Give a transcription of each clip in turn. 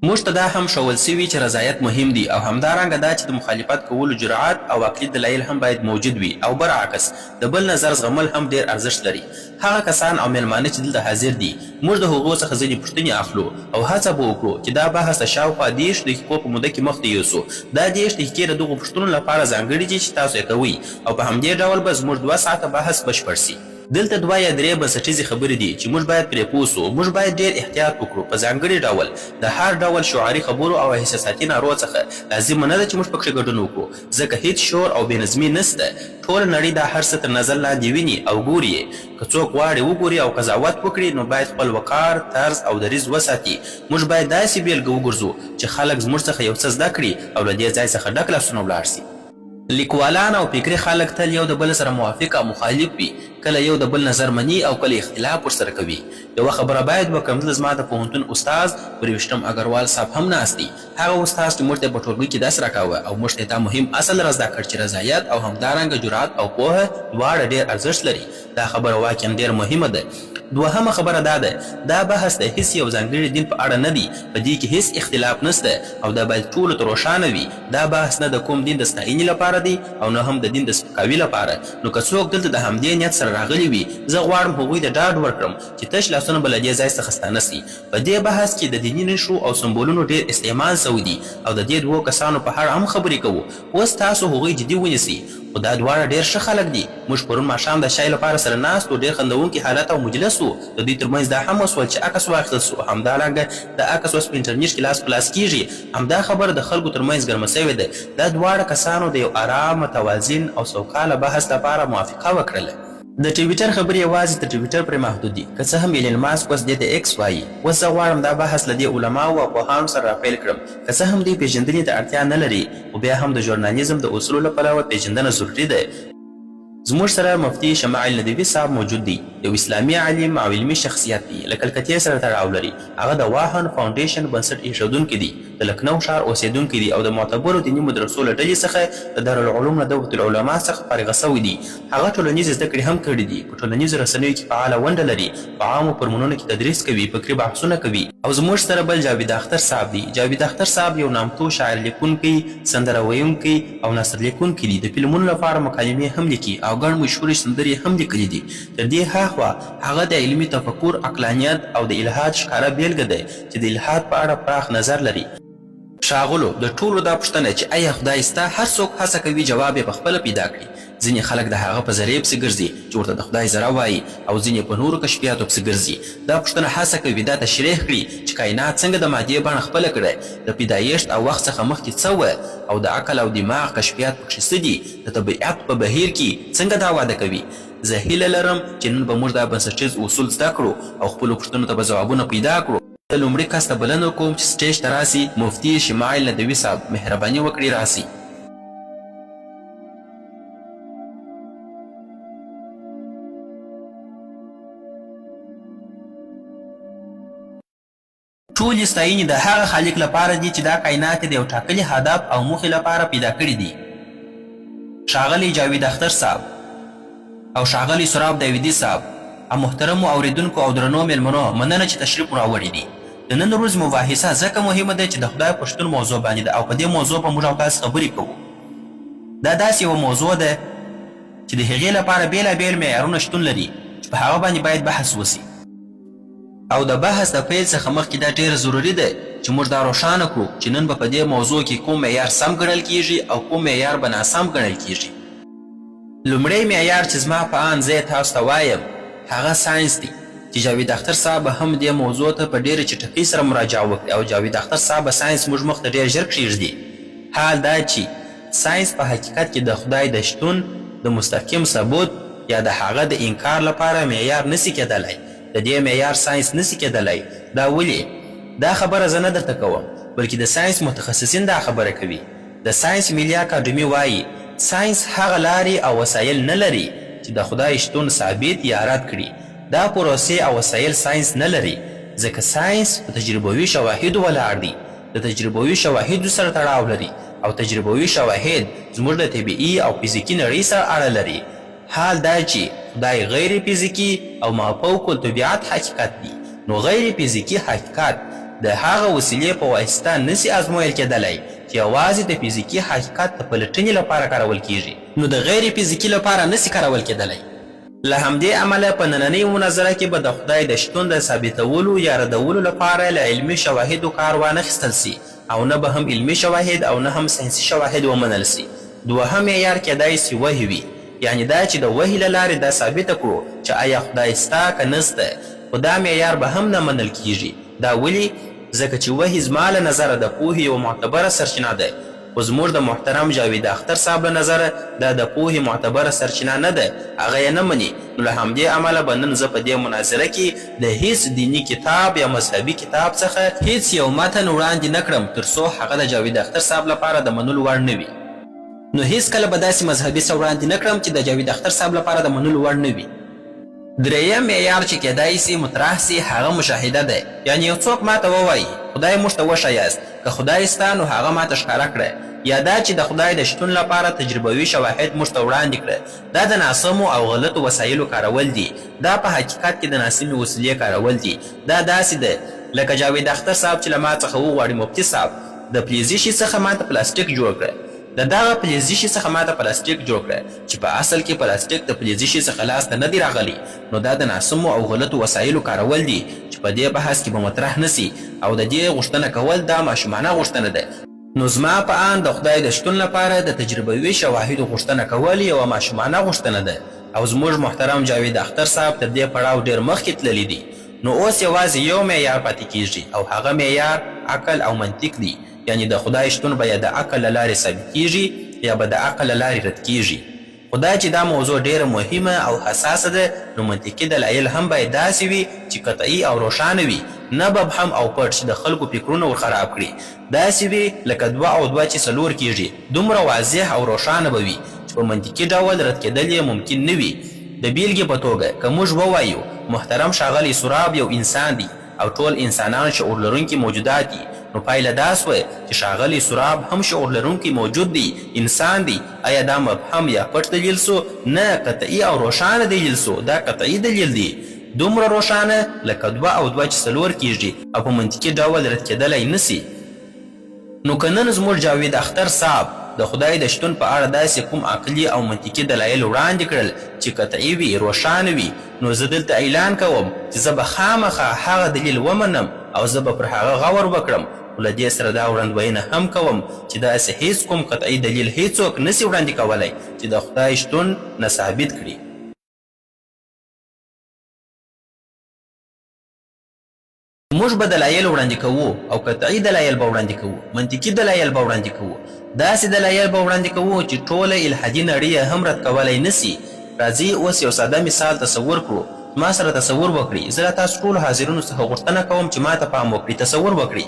موږ ته دا هم ښوول سوي چې رضایت مهم دی او همدارنګه دا چې د مخالفت کولو جرأت او عقلي دلایل هم باید موجود وي او برعکس د بل نظر زغمل هم ډیر ارزښت لري. هغه کسان او میلمانه چې دلته حاضر دي موږ د هغو څخه ځینې پوښتنې اخلو او هڅه به وکړو چې دا بحث د شاوخوا 10 دقیقو په موده کې مخته یوسو. دا 10 دقیقې د دغو پوښتنو لپاره ځانګړي دي چې تاسو یې کوئ او په همدې ډول به زموږ 2 ساعته بحث بشپړ سي. دلته 2 یا 3 بنسټیزې خبرې دي چې موږ باید پرې پوه سو. موږ باید ډېر احتیاط وکړو په ځانګړي ډول د هر ډول شعاري خبرو او احساساتي نارو څخه لازمه نه ده چې موږ پکښې ګډون وکړو ځکه هیڅ شور او بې نظمي نسته. ټوله نړۍ دا هر څه تر نظر لاندې ویني او ګوري یې. که څوک غواړي وګوري او قضاوت وکړي نو باید خپل وقار، طرز او دریځ وساتي. موږ باید داسې بیلګه وګرځو چې خلک زموږ څخه یو څه زده کړي او له دې ځای څخه ډک لاسونه ولاړ سي. لیکوالان او فکري خلک تل یو د بل سره موافق او مخالف وي، کله یو د بل نظر مني او کله اختلاف ورسره کوي. یوه خبره باید وکړم، دلته زما د پوهنتون استاد پرویشتم اګروال صاحب هم ناست دی. هغه استاد چې موږ ته په ټولګي کې درس راکاوه او موږ ته دا مهم اصل را زده کړ چې رضایت او همدارنګه جرأت او پوهه دواړه ډېر ارزښت لري. دا خبره واقعا ډېر مهمه ده. دوهمه خبره دا ده، دا بحث د هیڅ یو ځانګړي دین په اړه نه دی. په دې کې هیڅ اختلاف نشته او دا باید ټولو ته روښانه وي. دا بحث نه د کوم دین د ستاینې لپاره دی او نه هم د دین د سپکاوي لپاره. نو که څوک دلته د همدې نیت سره راغلي وي، زه غواړم هغوی ته ډاډ ورکړم چې تش لاسونه به له دې ځای څخه ستانه سي. په دې بحث کې د دیني نښو او سمبولونو ډېر استعمال سوی دی او د دې 2 کسانو په اړه هم خبرې کوو. اوس تاسو هغوی جدي ونیسئ. خو دا دواړه ډېر ښه خلک دي. موږ پرون ماښام د شای لپاره سره ناست و، ډېر خندونکي حالت او مجلس و. د دوی ترمنځ دا هم وسول چې عکس واخیستل سو. همدارنګه د عکس اوس په انټرنیټ کې لاس په لاس کیږي. همدا خبره د خلکو ترمنځ ګرمه سوې ده. دا دواړه کسانو د یو ارام، متوازن او سوکاله بحث لپاره موافقه وکړله. د ټویټر خبرې یوازې د ټویټر پرې محدود دي، که څه هم ایلن ماسک اوس دې ته ایکس وایي. اوس زه غواړم دا بحث له دې علماو او پوهانو سره راپیل کړم. که څه هم دوی پېژندنې ته اړتیا نه لري، خو بیا هم د ژورنالیزم د اصولو له پلوه پېژندنه ضروري ده. زموږ سره مفتي شمائل ندوي صاحب موجود دی، یو اسلامي عالم او علمي شخصیت دی. له کلکتې سره تړاو لري. هغه د واهن فاونډیشن بنسټ ایښودونکی دی، د لکنو ښار اوسېدونکی دی او د معتبرو دیني مدرسو له ډلې څخه د دارالعلوم له دوحة العلماء څخه فارغه سوی دی. هغه ټولنیزې زده کړې هم کړي دي. په ټولنیزو رسنیو کې فعاله ونډه لري. په عامو فرمونونو کې تدریس کوي، فکري بحثونه کوي. او زموږ سره بل جاوید اختر صاحب دی. جاوید اختر صاحب یو نامتو شاعر لیکونکی، سندره ویونکی او نثر لیکونکی دی. د فلمونو لپاره مکالمې هم لیکي او ګڼ مشهورې سندرې هم لیکلي دي. تر دې هاخوا هغه د علمي تفکر، عقلانیت او د الحاد ښکاره بیلګه دی چې د الحاد په اړه پراخ نظر لري. ښاغلو، د ټولو دا پوښتنه چې آیا خدای سته، هر څوک هڅه کوي جواب یې پخپله پیدا کړي. ځینې خلک د هغه په ذریعې پسې ګرځي چې ورته د خدای ذره وایي او ځینې په نورو کشفیاتو پسې ګرځي. دا پوښتنه هڅه کوي دا تشریح کړي چې کائنات څنګه د مادې بڼه خپله کړې، د پیدایښت او وخت څخه مخکې څه وه او د عقل او دماغ کشفیات پکښې څه دي، د طبیعت په بهیر کې څنګه دا واده کوي. زه هیله لرم چې نن به موږ دا بنسټیز اصول زده کړو او خپلو پوښتنو ته به ځوابونه پیدا کړو. د لومړي کس ته بلنه کوم چې سټیج ته راسي مفتي شمائل ندوي صاحب. مهرباني وکړئ راسي. ټولې ستاینې د هغه خالق لپاره دي چې دا کائنات یې د یو ټاکلي هدف او موخې لپاره پیدا کړي دي. ښاغلی جاوید اختر صاحب او ښاغلی سراب داودي صاحب او محترمو اوریدونکو او درنو میلمنو، مننه چې تشریف مو راوړی دی. د نن ورځ مباحثه ځکه مهمه ده چې د خدای په شتون موضوع باندې ده او په دې موضوع به موږ او تاسو خبرې کوو. دا داسې یوه موضوع ده چې د هغې لپاره بېلابېل معیارونه شتون لري چې په هغه باندې باید بحث وسي. او د بحث د پیل څخه مخکې دا ډېر ضروري ده چې موږ دا روښانه کړو چې نن به په دې موضوع کې کوم معیار سم ګڼل کیږي او کوم معیار به ناسم ګڼل کیږي. لومړی معیار چې زما په آن زه تاسو ته وایم هغه ساینس دی چې جاوید اختر صاحب هم دې موضوع ته په ډېرې چټکۍ سره مراجعه وکړي او جاوید اختر صاحب ساینس موږ مخ ته ډېر ژر کښېږدي. حال دا چې ساینس په حقیقت کې د خدای د شتون د مستقیم ثبوت یا د هغه د انکار لپاره معیار نسي کېدلی. د دې معیار ساینس نسي کېدلی. دا ولې؟ دا خبره زه نه درته کوم بلکې د ساینس متخصصین دا خبره کوي. د ساینس ملي اکاډمي وایي ساینس هغه لارې او وسایل نه لري چې د خدای شتون ثابت یا رد کړي. دا پروسې او وسایل ساینس نه لري ځکه ساینس په تجربوي شواهدو ولاړ دی. د تجربوي شواهدو سره تړاو لري او تجربوي شواهد زموږ د طبیعي او فزیکي نړۍ سره اړه لري. حال دا چې خدای غیر فزیکي او مافوق الطبیعت حقیقت دی، نو غیر فزیکي حقیقت د هغه وسیلې په واسطه نسي ازمویل کېدلی چې یوازې د فزیکي حقیقت د پلټنې لپاره کارول کیږي نو د غیر فزیکي لپاره نسي کارول کېدلی. له همدې امله په نننۍ مناظره کې به د خدای د شتون د ثابتولو یا ردولو لپاره له علمي شواهدو کار وانخیستل سي او نه به هم علمي شواهد او نه هم ساینسي شواهد ومنل سي. دوهم معیار کېدای سي وحی وي، یعنې دا چې د وحی له لارې دا ثابته کړو چې آیا خدای سته که نسته، خو دا معیار به هم نه منل کیږي. دا ولې؟ ځکه چې وحی زما له نظره د پوهې یوه معتبره سرچینه ده، خو زموږ د محترم جاوید اختر صاحب له نظره دا د پوهې معتبره سرچینه نه ده، هغه یې نه مني. نو له همدې امله به نن زه په دې مناظره کې د هیڅ دیني کتاب یا مذهبي کتاب څخه هیڅ یو متن وړاندې نه کړم تر څو هغه د جاوید اختر صاحب لپاره د منلو وړ نه وي. نو هیڅ کله به داسې مذهبي څه وړاندې نه کړم چې د جاوید اختر صاحب لپاره د منلو وړ نه وي. دریم معیار چې کېدای سي مطرح سي هغه مشاهده ده، یعنې یو څوک ماته ووایي خدای موږ ته وښایاست، که خدای سته نو هغه ماته ښکاره کړه، یا دا چې د خدای د شتون لپاره تجربوي شواهد موږ ته وړاندې کړه. دا د ناسمو او غلطو وسایلو کارول دي، دا په حقیقت کې د ناسمې وسیلې کارول دي. دا داسې ده لکه جاوید اختر صاحب چې له ما څخه وغواړي مفتي صاحب د فلزي شي څخه ماته پلاستیک جوړ کړه، د دغه فلزي شي څخه ماته پلاستیک جوړ کړه چې په اصل کې پلاستیک د فلزي شي څخه لاسته نه دی راغلی. نو دا د ناسمو او غلطو وسایلو کارول دي چې په دې بحث کې به مطرح نسي، او د دې غوښتنه کول دا ماشومانه غوښتنه ده. نو زما په آن د خدای د شتون لپاره د تجربوي شواهدو غوښتنه کول یوه ماشومانه غوښتنه ده، او زموږ محترم جاوید اختر صاحب تر دې پړاو ډېر مخکې تللی دي. نو اوس یوازې یو معیار پاتې کیږي، او هغه معیار عقل او منطق دی، یعنی د خدای شتون به یا د عقل له لارې ثابت کیږي یا به د عقل له لارې رد کیږي. خو دا چې دا موضوع ډېره مهمه او حساسه ده، نو منطقي دلایل هم باید داسې وي چې قطعي او روښانه وي، نه مبهم او پټ چې د خلکو فکرونه ور خراب کړي. داسې وي لکه 2 او 2 چې 4 کیږي، دومره واضح او روښانه به وي چې په منطقي ډول رد کېدل یې ممکن نه وي. د بیلګې په توګه که موږ ووایو محترم ښاغلی سراب یو انسان دی او ټول انسانان شعور لرونکي موجودات دي، نو پایله دا سوه چې ښاغلی سراب هم شعور لرونکی موجود دی، انسان دی. آیا دا مبهم یا پټ دلیل سو؟ نه، قطعي او روښانه دلیل سو. دا قطعي دلیل دی، دومره روښانه لکه 2 او 2 چې 4 کیږي او په منطقي ډول رد کېدلی نسي. نو که نن زموږ جاوید اختر صاحب د خدای د شتون په اړه داسې کوم عقلي او منطقي دلایل وړاندې کړل چې قطعي وي، روښانه وي، نو زه دلته اعلان کوم چې زه به خامخا هغه دلیل ومنم او زه به پر هغه غور وکړم. خو له دې سره دا وړاندوینه هم کوم چې داسې هیڅ کوم قطعي دلیل هیڅوک نسي وړاندې کولی چې د خدای شتون نه ثابت کړي. موږ به دلایل وړاندې کوو او قطعي دلایل به وړاندې کوو، منطقي دلایل به وړاندې کوو، داسې دلایل به وړاندې کوو چې ټوله الحادي نړۍ هم رد کولی نسي. راځئ اوس یو ساده مثال تصور کړو. ما سره تصور وکړئ، زه له تاسو ټولو حاضرینو څخه غوښتنه کوم چې ما ته پام وکړئ. تصور وکړئ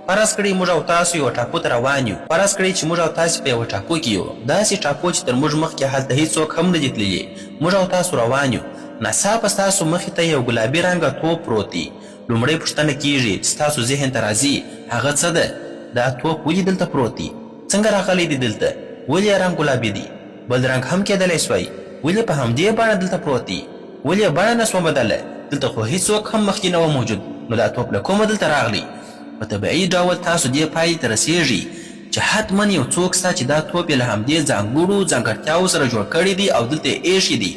فرض کړئ موږ او تاسو یو ټاپو ته روان یو. فرض کړئ چې موږ او تاسو په یوه ټاپو کې یو، داسې ټاپو چې تر موږ مخکې هلته هیڅوک هم نه دي تللي. موږ او تاسو روان یو، ناڅاپه ستاسو مخې ته یو ګلابي رنګه توپ پروت دی. لومړی پوښتنه کیږي چې ستاسو ذهن ته راځي هغه څه ده؟ دا توپ ولې دلته پروت دی؟ څنګه راغلی دی دلته؟ ولې رنګ ګلابي دی؟ بل رنګ هم کېدلی سوی؟ ولې په همدې بڼه دلته پروت دی؟ ولې بڼه نسوه بدله؟ دلته خو هیڅوک هم مخکې نه و موجود، نو دا توپ له کومه دلته راغلی؟ په طبیعي ډول تاسو دې پایلې ته رسیږئ چې حتما یو څوک سته چې دا توپ یې له همدې ځانګړو ځانګړتیاوو سره جوړ کړی دی او دلته یې ایښی دی.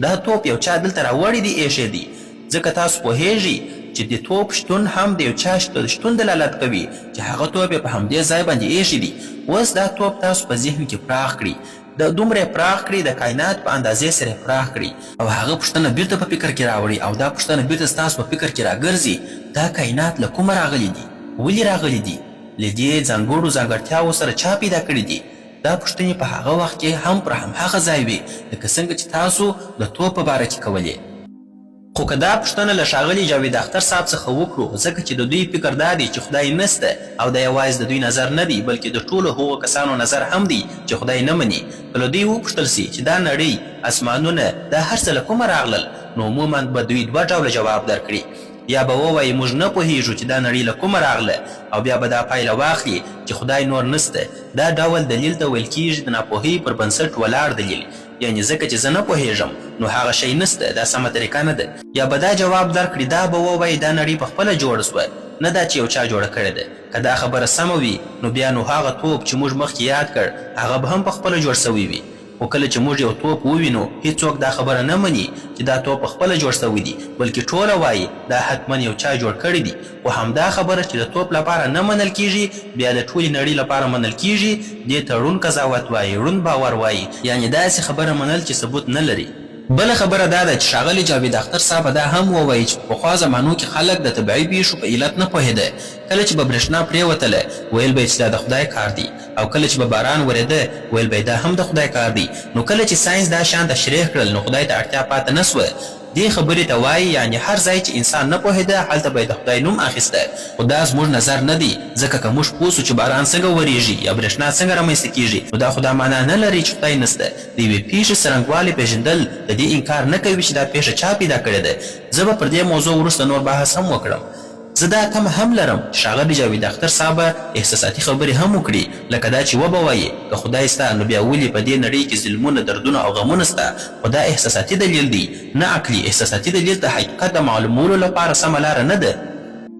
دا توپ یو چا دلته راوړی دی، ایښی دی. ځکه تاسو پوهیږئ چې د توپ شتون هم د یو چا شتون دلالت کوي چې هغه توپ یې په همدې ځای باندې ایښی دی. اوس دا توپ تاسو په ذهن کې پراخ کړئ، د دومره پراخ کړئ د کائنات په اندازې سره پراخ کړئ، او هغه پوښتنه بیرته په فکر کې راوړئ، او دا پوښتنه بیرته ستاسو په فکر کې راګرځي دا کائنات له کومه راغلی دي؟ ولې راغلی دي؟ له دې ځانګړو ځانګړتیاوو سره چا پیدا کړي دي؟ دا پوښتنې په هغه وخت کې هم پر همهغه ځای وي لکه څنګه چې تاسو د توپ په باره کې کولې. خو که دا پوښتنه له ښاغلي جاوید اختر صاحب څخه وکړو، ځکه چې د دوی فکر دا دی چې خدای نسته، او دا یوازې د دوی نظر نه دی بلکې د ټولو هغو کسانو نظر هم دی چې خدای نه مني. که له دوی وپوښتل سي چې دا نړۍ، اسمانونه، دا هر څه له کومه راغلل، نو عموما به دوی 2 ډوله جواب درکړي. یا به ووایي موږ نه پوهیږو چې دا نړۍ له کومه راغله، او بیا به دا پایله واخلي چې خدای نور نسته. دا ډول دلیل ته ویل کیږي د ناپوهۍ پر بنسټ ولاړ دلیل، یعنی ځکه چې زه نه پوهیږم نو هغه شی نسته، دا سمه طریقه نه ده. یا به دا جواب درکړي، دا به ووایي دا نړۍ په خپله جوړه سوه، نه دا چې یو چا جوړه کړې ده. که دا خبره سمه وي نو بیا نو هغه توپ چې موږ مخکې یاد کړ هغه به هم پخپله جوړ سوی وي. خو کله چې موږ یو توپ ووینو هیڅوک دا خبره نه مني چې دا توپ پخپله جوړ سوی دی، بلکې ټوله وایي دا حتما یو چا جوړ کړی دی. خو همدا خبره چې د توپ لپاره نه منل کیږي بیا د ټولې نړۍ لپاره منل کیږي، دې ته ړوند قضاوت وایي، ړوند باور وایي، یعنې داسې خبره منل چې ثبوت نه لري. بله خبره دا ده چې ښاغلي جاوید اختر صاحب دا هم ووایي چې په پخوا زمانو کې خلک د طبیعي پیښو په علت نه پوهېده. کله چې به برېښنا پرېوتله ویل به یې چې دا د خدای کار دی، او کله چې به باران ورېده ویل به یې دا هم د خدای کار دی. نو کله چې ساینس دا شان تشریح کړل نو خدای ته اړتیا پاته نه سوه. دې خبرې ته وایي یعنې هر ځای چې انسان نه پوهېده هلته به یې د خدای نوم اخیسته. خو دا زموږ نظر نه دی، ځکه که موږ پوه سو چې باران څنګه ورېږي یا برېښنا څنګه رامنځته کېږي نو دا خو دا معنا نه لري چې خدای نسته. د یوې پیښې څرنګوالی پېژندل د دې انکار نه کوي چې دا پیښه چا پیدا کړې ده. زه به پر دې موضوع وروسته نور بحث هم وکړم. زه دا تمه هم لرم چې ښاغلي جاوید اختر صاحب احساساتي خبرې هم وکړي، لکه دا چې وبه وایي که خدای سته نو بیا ولې په دې نړۍ کې ظلمونه، دردونه او غمونه سته. خو دا احساساتي دلیل دی، نه عقلي. احساساتي دلیل د حقیقت د معلومولو لپاره سمه لاره نه ده.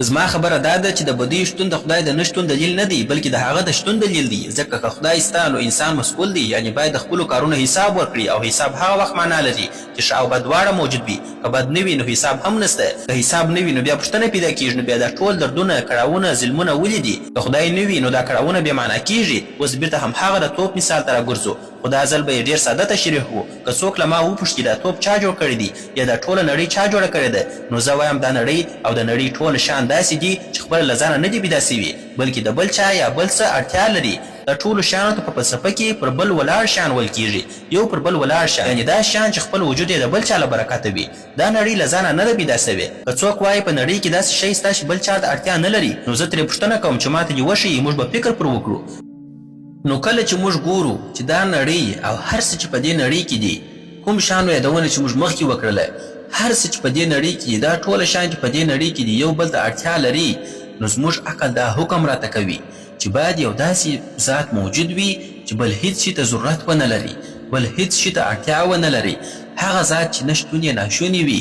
زما خبره دا ده چې د بدیو شتون د خدای د نه شتون دلیل نه دی، بلکې د هغه د شتون دلیل دی. ځکه که خدای سته نو انسان مسؤل دی، یعنې باید د خپلو کارونو حساب ورکړي، او حساب هغه وخت معنا لري چې ښه او بد دواړه موجود وي. که بد نه وي نو حساب هم نسته، که حساب نه وي نو بیا پوښتنه پیدا کېږي نو بیا دا ټول دردونه، کړاوونه، ظلمونه ولې دي؟ که خدای نه وي نو دا کړاوونه بې معنا کېږي. اوس بېرته همهغه د توپ مثال ته راګرځو، خو دا ځل به یې ډېر ساده تشریح و. که څوک له ما وپوښتي دا توپ چا جوړ کړی دی یا دا ټوله نړۍ چا جوړه کړې ده نو زه وایم دا نړۍ او د نړۍ ټول شیان داسې دي چې خپله له ځانه نه دي پیدا سوي، بلکې د بل چا یا بل څه اړتیا لري. د ټولو شیانو ته په فلسفه کې پر بل ولاړ شیان ویل کېږي، یو پر بل ولاړ شیان، یعنې دا شیان چې خپل وجود یې د بل چا له برکته وي. دا نړۍ له ځانه نه ده پیدا سوې. که څوک وایي په نړۍ کې داسې شی سته چې بل چا ته اړتیا نه لري نو زه ترې پوښتنه کوم چې ما ته دې وښیي، موږ به فکر پر وکړو. نو کله چې موږ ګورو چې دا نړۍ او هر څه چې په دې نړۍ کې دي، کوم شیانو یادونه چې موږ مخکې وکړله، هر څه چې په دې نړۍ کې دي، دا ټوله شیان چې په دې نړۍ کې دي یو بل ته اړتیا لري، نو زموږ عقل دا حکم راته کوي چې باید یو داسې ذات موجود وي چې بل هیڅ شي ته ضرورت ونه لري، بل هیڅ شي ته اړتیا ونه لري. هغه ذات چې نه شتون یې ناشونی وي،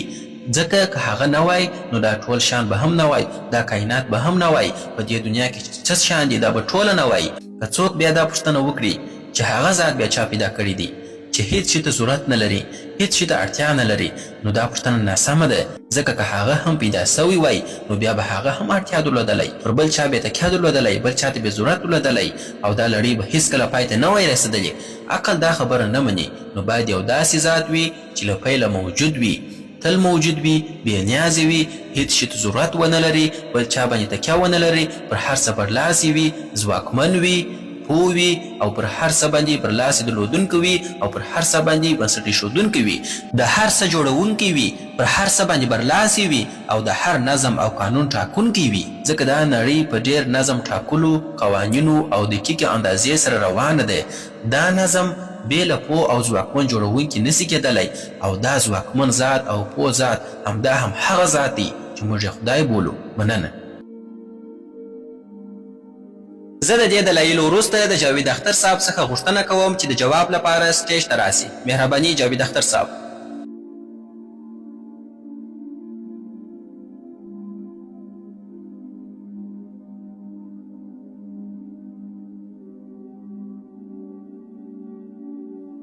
ځکه که هغه نه وای نو دا ټول شیان به هم نه وای، دا کائنات به هم نه وای، په دې دنیا کې چې څه شیان دي دا به ټوله نه وای. که څوک بیا دا پوښتنه وکړي چې هغه ذات بیا چا پیدا کړی دی چې هیڅ شي ته ضرورت نه لري، هیڅ شي ته اړتیا نه لري، نو دا پوښتنه ناسمه ده. ځکه که هغه هم پیدا سوی وای نو بیا به هغه هم اړتیا درلودلی، پر بل چا به تکیه درلودلی، بل چا ته به ضرورت درلودلی، او دا لړۍ به هیڅکله پای ته نه وای رسېدلې. عقل دا خبره نه مني. نو باید یو داسې ذات وي چې له پیله موجود وي، تل موجود وي، بې نیازې وي، هیڅ شي ته ضرورت ونه لري، بل چا باندې تکیه ونه لري، پر هر څه برلاسې وي، ځواکمن وي، پوه وي، او پر هر څه باندې برلاسې درلودونکی وي، او پر هر څه باندې بنسټ ایښودونکی وي، د هر څه جوړونکی وي، پر هر څه باندې برلاسې وي، او د هر نظم او قانون ټاکونکی وي. ځکه دا نړۍ په ډېر نظم ټاکلو، قوانینو او دقیقې اندازې سره روانه ده. دا نظم بې له پوه او ځواکمن جوړونکي نسي کېدلی، او دا ځواکمن ذات او پوه ذات همدا هم هغه ذات دی چې موږ یې خدای بولو. مننه. زه د دې دلایلو وروسته د جاوید اختر صاحب څخه غوښتنه کوم چې د جواب لپاره سټیج ته راسي. مهرباني جاوید اختر صاحب.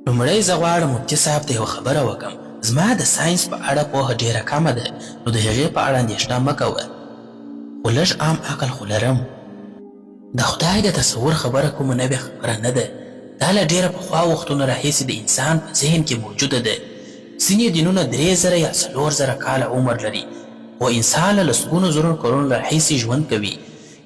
لومړی زه غواړم مفتي صاحب ته یوه خبره وکړم. زما د ساینس په اړه پوهه ډېره کمه ده، نو د هغې په اړه اندېښنه مه کوه، خو لږ عام عقل خو لرم. د خدای د تصور خبره کومه نوې خبره نه ده. دا له ډېره پخوا وختونو راهیسې د انسان په ذهن کې موجوده ده. ځینې دینونه 3000 یا 4000 کاله عمر لري، خو انسان له لسګونو زرو کلونو راهیسې ژوند کوي.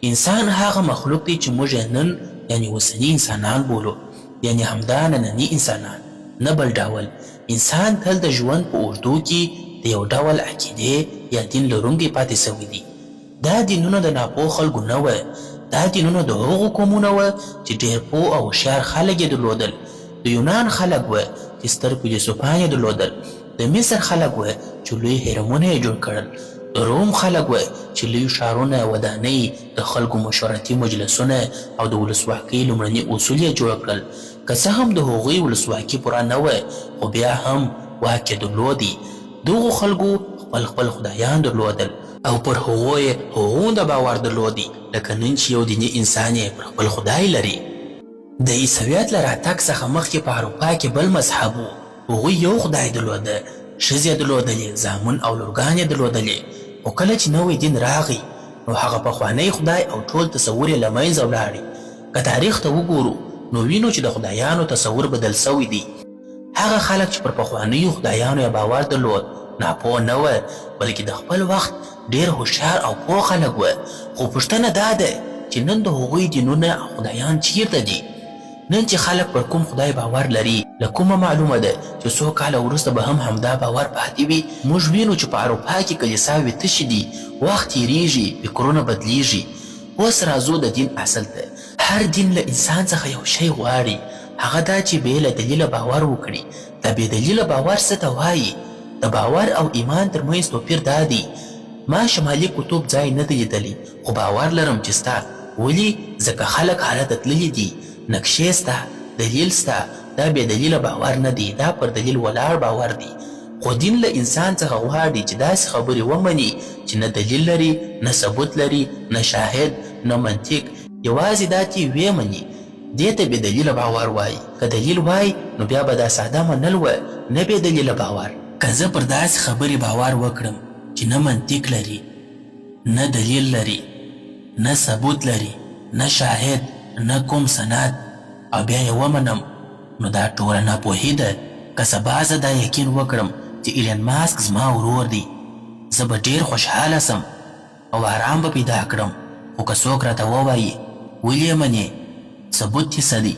انسان هغه مخلوق دی چې موږ یې نن یعنې اوسني انسانان بولو، یعنې همدا ننني انسانان، نه بل ډول. انسان تل د ژوند په اوږدو کې د یو ډول عقیدې یا دین لرونکی پاتې سوی دی. دا دینونه د ناپوه خلکو نه وه، دا دینونه د هغو قومونه وه چې ډېر پوه او هوښیار خلک یې درلودل. د یونان خلک وه چې ستر فیلسوفان یې درلودل. د مصر خلک وه چې لوی هرمونه یې جوړ کړل. د روم خلک وه چې لوی ښارونه، ودانۍ، د خلکو مشورتي مجلسونه او د ولسواکۍ لومړني اصول یې جوړ کړل. که څه هم د هغوی ولسواکي پوره نه وه، خو بیا هم واک یې درلودی. دغو خلکو خپل خدایان درلودل، او پر هغو یې هغومره باور درلودی لکه نن چې یو دیني انسان یې پر خپل خدای لري. د عیسویت له راتګ څخه مخکې په اروپا کې بل مذهب و. هغوی یو خدای درلوده، ښځې درلودلې، زامن او لورګانې درلودلې. خو کله چې نوی دین راغی نو هغه پخوانی خدای او ټول تصور یې له منځه ولاړې. که تاریخ ته وګورو نو وینو چې د خدایانو تصور بدل سوی دی. هغه خلک چې پر پخوانیو خدایانو یې باور درلود ناپوه نه وه، بلکې د خپل وخت ډېر هوښیار او پوه خلک وه. خو پوښتنه دا ده چې نن د هغوی دینونه او خدایان چیرته دي؟ نن چې خلک پر کوم خدای باور لري له کومه معلومه ده چې څو کاله وروسته به هم همدا باور پاتې وي؟ موږ وینو چې په اروپا کې کلیساوې تشې دي، وخت تېرېږي، فکرونه بدلیږي. اوس راځو د دین اصل ته. هر دین له انسان څخه یو شی غواړي، هغه دا چې بې له دلیله باور وکړي. د بې دلیله باور څه ته وایي؟ د باور او ایمان ترمنځ توپیر دا دی. ما شمالي کتب ځای نه دی لیدلی، خو باور لرم چې ستا. ولې؟ ځکه خلک هلته تللي دي، نقشې سته، دلیل سته. دا بې دلیله باور نه دی، دا پر دلیل ولاړ باور دی. خو دین له انسان څخه غواړي چې داسې خبرې ومني چې نه دلیل لري، نه ثبوت لري، نه شاهد، نه منطق، یوازې دا چې ویې مني. دې ته بې دلیله باور وایي. که دلیل وای نو بیا به دا ساده منل وه، نه بې دلیله باور. که زه پر داسې خبرې باور وکړم چې نه منطق لري، نه دلیل لري، نه ثبوت لري، نه شاهد، نه کوم سند، او بیا یې ومنم، نو دا ټوله ناپوهي ده. که سبا زه دا یقین وکړم چې ایلن ماسک زما ورور دی، زه به ډېر خوشحاله سم او آرام به پیدا کړم. خو که څوک راته ووایي ولې منې، ثبوت یې څه دی؟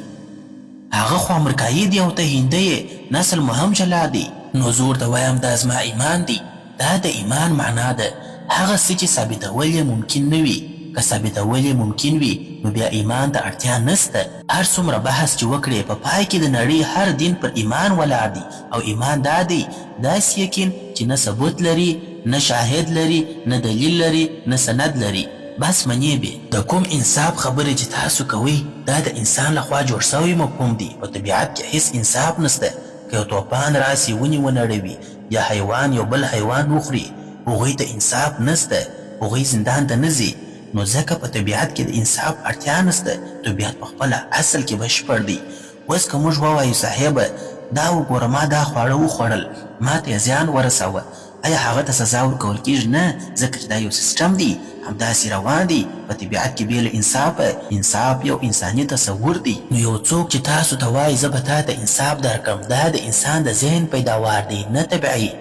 هغه خو امریکایي دی او ته هندی یې، نسل مو هم جلا دی. نو زه ورته وایم دا زما ایمان دی. دا د ایمان معنا ده هغه څه چې ثابتول یې ممکن نه وي. که ثابتول یې ممکن وي نو بیا ایمان ته اړتیا نسته. هر څومره بحث چې وکړې په پای کې د نړۍ هر دین پر ایمان ولاړ دی، او ایمان دا دی داسې یقین چې نه ثبوت لري، نه شاهد لري، نه دلیل لري، نه سند لري، بس منې به. د کوم انصاف خبرې چې تاسو کوئ دا د انسان لخوا جوړ سوی مفهوم دی. په طبیعت کې هیڅ انصاف نسته. که یو توپان راسي ونې ونړوي یا حیوان یو بل حیوان وخوري، هغوی ته انصاف نسته، هغوی زندان ته نه ځي. نو ځکه په طبیعت کې د انصاف اړتیا نسته. طبیعت په خپله اصل کې بشپړ دی. اوس که موږ ووایو صاحبه دا وګوره ما دا خواړه وخوړل، ما ته یې زیان ورسوه، آیا هغه ته سزا ورکول کېږي؟ نه، ځکه چې دا یو سیسټم دی، همداسې روان دی. په طبیعت کې بې له انصافه، انصاف یو انساني تصور دی. نو یو څوک چې تاسو ته وایي زه به تا ته انصاف درکړم، دا د انسان د ذهن پیداوار دی، نه طبیعي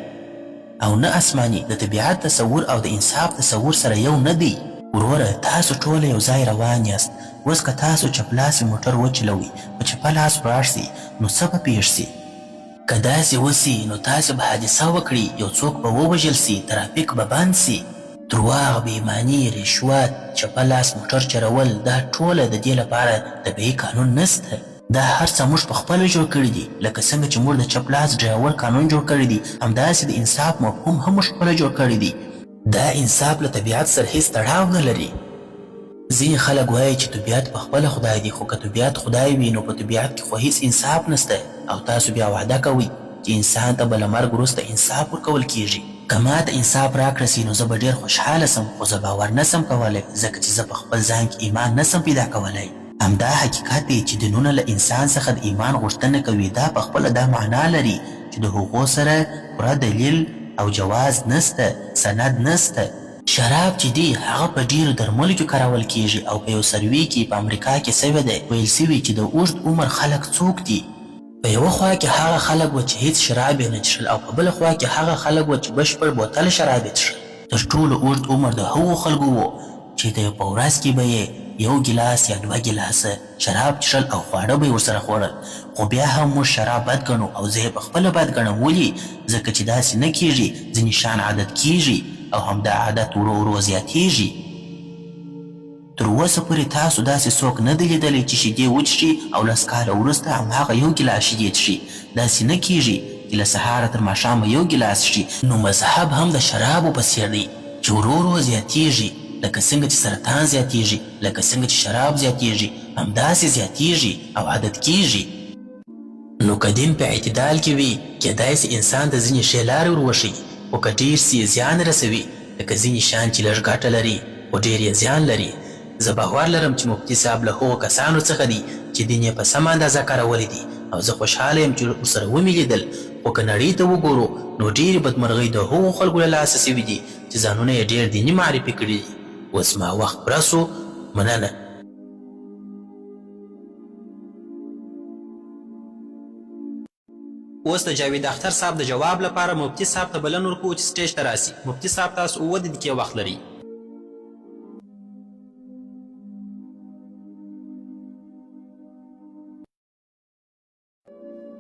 او نه آسماني. د طبیعت تصور او د انصاف تصور سره یو نه دی. وروره تاسو ټوله یو ځای روان یاست. اوس که تاسو چپلاسې موټر وچلوئ، په چپه لاس ولاړ سئ، نو څه به پېښ سي؟ که داسې وسي نو تاسې به حادثه وکړي، یو څوک به ووژل سي، ترافیک به بند سي. درواغ، بېایماني، رشوت، چپه لاس موټر چلول، دا ټوله د دې لپاره طبیعي قانون نسته. دا هر څه موږ پخپله جوړ کړي دي. لکه څنګه چې موږ د چپ لاس ډرایور قانون جوړ کړی دی، همداسې د انصاف مفهوم هم موږ خپله جوړ کړی دی. دا انصاف له طبیعت سره هیڅ تړاو نه لري. ځینې خلک وایي چې طبیعت په خپله خدای دی، خو که طبیعت خدای وي نو په طبیعت کې خو هیڅ انصاف نسته. او تاسو بیا وعده کوئ چې انسان ته به له مرګ وروسته انصاف ورکول کیږي. که ما ته انصاف راکړه سي نو زه به ډېر خوشحاله سم، خو زه باور نسم کولی، ځکه چې زه په خپل ځان کې ایمان نسم پیدا کولی. همدا حقیقت دی چې دینونه له انسان څخه د ایمان غوښتنه کوي. دا په خپله دا معنا لري چې د هغو سره پوره دلیل او جواز نسته، سند نسته. شراب چې دی هغه په ډیرو درملو کې کارول کیږي، او په یو سروي کې په امریکا کې سوی دی ویل سوي چې د اوږد عمر خلک څوک دي. په یوه خوا کې هغه خلک و چې هیڅ شراب یې نه څښل، او په بله خوا کې هغه خلک و چې بشپړ بوتل شراب یې څښل. تر ټولو اوږد عمر د هغو خلکو و چې د په ورځ کې به یې یو ګیلاس یا 2 ګیلاسه شراب څښل او خواړه به یې ورسره خوړل. خو بیا هم موږ شراب بد ګڼو، او زه یې په خپله بد ګڼم. ولې؟ ځکه چې داسې نه کیږي. ځینې شیان عادت کیږي او همدا عادت ورو ورو زیاتیږي. تر اوسه پورې تاسو داسې څوک نه دی لیدلی چې شیدې وڅښي او 10 کاله وروسته هماغه یو ګیلاس شیدې څښي. داسې نه کیږي چې له سهاره تر ماښامه یو ګیلاس څښي. نو مذهب هم د شرابو په څېر دی چې ورو ورو زیاتیږي. لکه څنګه چې سرطان زیاتیږي، لکه څنګه چې شراب زیاتیږي، همداسې زیاتیږي او عادت کیږي. نو که دین په اعتدال کې وي، کیدای سي انسان د ځینې ښې لارې ور وښیي، خو که ډېر سي زیان رسوي. لکه ځینې شیان چې لږ ګټه لري خو ډېر یې زیان لري. زه باور لرم چې مفتي صاحب له هغو کسانو څخه دی چې دین یې په سمه اندازه کارولی دي او زه خوشحاله یم چې ورسره ومې لیدل. خو که نړۍ ته وګورو نو ډېرې بدمرغۍ د هغو خلکو له لاسه سوي دي چې ځانونه یې ډېر دیني معرفي کړي دي. اوس ما وخت پوره سو. مننه. اوس د جاوید اختر صاحب د جواب لپاره مفتي صاحب ته بلنه ورکوو چې سټیج ته راسي. مفتي صاحب تاسو 7 دقیقې وخت لري.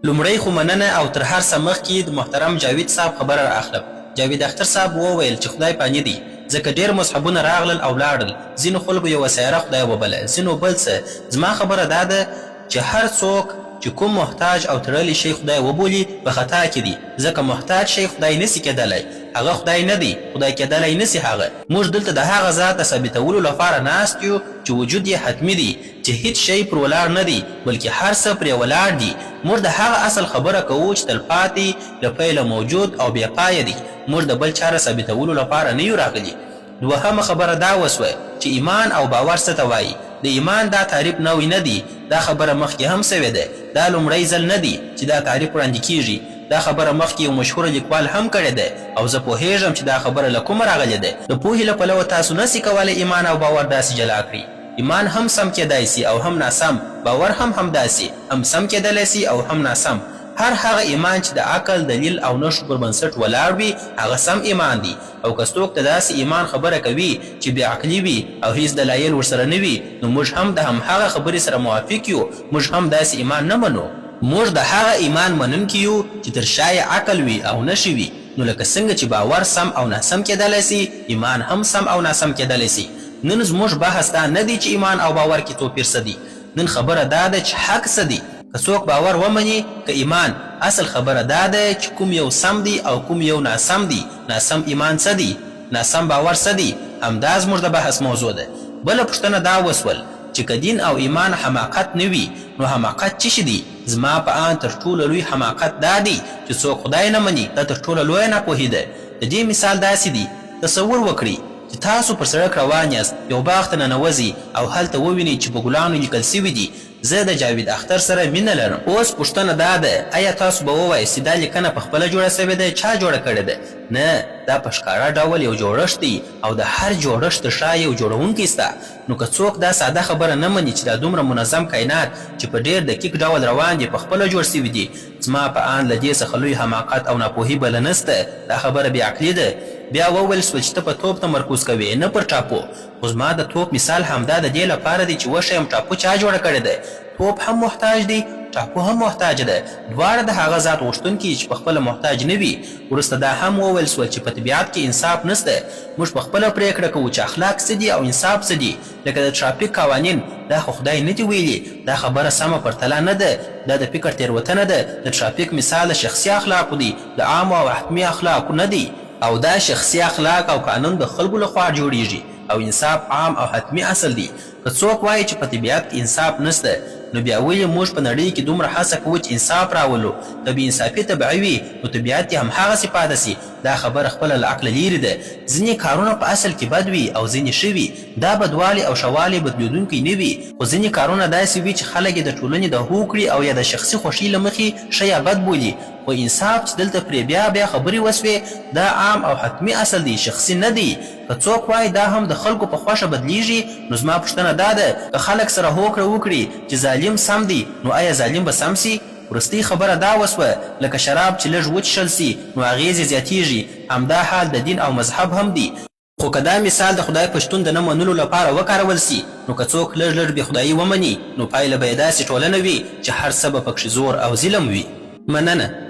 لومړی خو مننه او تر هر څه مخکې د محترم جاوید صاحب خبره را اخلم. جاوید اختر صاحب وویل چې خدای پانی دی ځکه ډېر مذهبونه راغلل او لاړل. ځینو خلکو یوه سیاره خدای وبله، ځینو بل څه. زما خبره دا ده چې هر څوک چې کوم محتاج او تړلی شی خدای وبولي په خطا کې دي، ځکه محتاج شی خدای نسي کېدلی، هغه خدای نه دی، خدای کېدلی نسي هغه. موږ دلته د هغه ذات د ثابتولو لپاره ناست یو چې وجود یې حتمي دی، چې هیڅ شی پر ولاړ نه دی بلکې هر څه پرې ولاړ دي. موږ د هغه اصل خبره کوو چې تلپاتې له پیله موجود او بې پایه دی. موږ د بل چاره ثابتولو لپاره نه یو راغلي. دوهمه خبره دا وسوه چې ایمان او باور څه ته وایي. د ایمان دا تعریف نوی نه دی، دا خبره مخکې هم سوې ده. دا لومړی ځل نه دی چې دا تعریف وړاندې کیږي. دا خبره مخکې یو مشهوره لیکوال هم کړې ده او زه پوهیږم چې دا خبره له کومه راغلې ده. د پوهې له پلوه تاسو نسي کولی ایمان او باور داسې جلا کړي. ایمان هم سم کېدای سي او هم ناسم، باور هم همداسې هم سم کېدلی سي او هم ناسم. هر هغه ایمان چې د عقل، دلیل او نښو پر بنسټ ولاړ وي هغه سم ایمان دی. او که څوک د داسې ایمان خبره کوي چې بې عقلي وي او هیڅ دلایل ورسره نه وي نو موږ هم د همهغه خبرې سره موافق یو. موږ هم داسې ایمان نه منو. موږ د هغه ایمان منونکي یو چې تر شا یې عقل وي او نښې وي. نو لکه څنګه چې باور سم او ناسم کېدلی سي، ایمان هم سم او ناسم کېدلی سي. نن زموږ بحث دا نه دی چې ایمان او باور کې توپیر څه دی. نن خبره دا ده چې حق څه دی. که څوک باور ومني که ایمان، اصل خبره دا ده چې کوم یو سم دی او کوم یو ناسم دی. ناسم ایمان څه دی؟ ناسم باور څه دی؟ همدا زموږ د بحث موضوع ده. بله پوښتنه دا وسول چې که دین او ایمان حماقت نه وي نو حماقت څه شي دی؟ زما په آن تر ټولو لوی حماقت دا دی چې څوک خدای نه مني. دا تر ټولو لویه ناپوهي ده. د دې مثال داسې دی، تصور وکړئ چې تاسو پر سړک روان یاست، یو باغ ته ننوځئ او هلته ووینئ چې په ګلانو لیکل سوي دي زه د جاوید اختر سره مینه لرم. اوس پوښتنه دا ده آیا تاسو به ووایئ چې دا لیکنه په خپله جوړه سوې ده؟ چا جوړه کړې ده؟ نه، دا په ښکاره ډول یو جوړښت دی او د هر جوړښت تر شا یو جوړونکی سته. نو که څوک دا ساده خبره نه مني چې دا دومره منظم کائنات چې په ډېر دقیق ډول روان دي په خپله جوړ سوي دي، زما په آن له دې څخه لوی حماقت او ناپوهي بله نسته. دا خبره بې عقلي ده. بیا وویل سول چې ته په توپ تمرکز کوې نه پر ټاپو. خو زما د توپ مثال همدا د دې لپاره دی چې وښیم ټاپو چا جوړه کړې ده. توپ هم محتاج دی، ټاپو هم محتاج ده. دواړه د هغه ذات غوښتونکي چې په خپله محتاج نه وي. وروسته دا هم وویل سول چې په طبیعت کې انصاف نسته. موږ په خپله پرېکړه کوو چې اخلاق څه دي او انصاف څه دي. لکه د ټرافیک قوانین، دا خو خدای نه دي ویلي. دا خبره سمه پرتله نه ده، دا د فکر تېروتنه ده. د ټرافیک مثال د شخصي اخلاقو دی، د عامو او حتمي اخلاقو نه دی. او دا شخصي اخلاق او قانون د خلکو لخوا جوړیږي او انصاف عام او حتمي اصل دی. که څوک وایي چې په طبیعت کې انصاف نسته نو بیا ولې موږ په نړۍ کې دومره هڅه کوو چې انصاف راولو؟ که بې انصافي طبیعي وي نو طبیعت یې همهغسې پاته سي. دا خبره خپله له عقله لیرې ده. ځینې کارونه په اصل کې بد وي او ځینې ښه وي. دا بدوالی او ښهوالی بدلېدونکی نه وي، خو ځینې کارونه داسې وي چې خلک یې د ټولنې د هوکړې او یا د شخصي خوښۍ له مخې ښه یا بد بولي. خو انصاف چې دلته پرې بیا بیا خبرې وسوې دا عام او حتمي اصل دی، شخصي نه دی. که څوک وایي دا هم د خلکو په خوښه بدلیږي نو زما پوښتنه دا ده که خلک سره هوکړه وکړي چې ظالم سم دی نو آیا ظالم به سم سي؟ وروستۍ خبره دا وسوه لکه شراب چې لږ وڅښل سي نو اغېز یې زیاتیږي. همدا حال د دین او مذهب هم دی. خو که دا مثال د خدای په شتون د نه منلو لپاره وکارول سي نو که څوک لږ لږ بې خدایي ومني نو پایله به یې داسې ټولنه وي چې هر څه به پکښې زور او ظلم وي. مننه.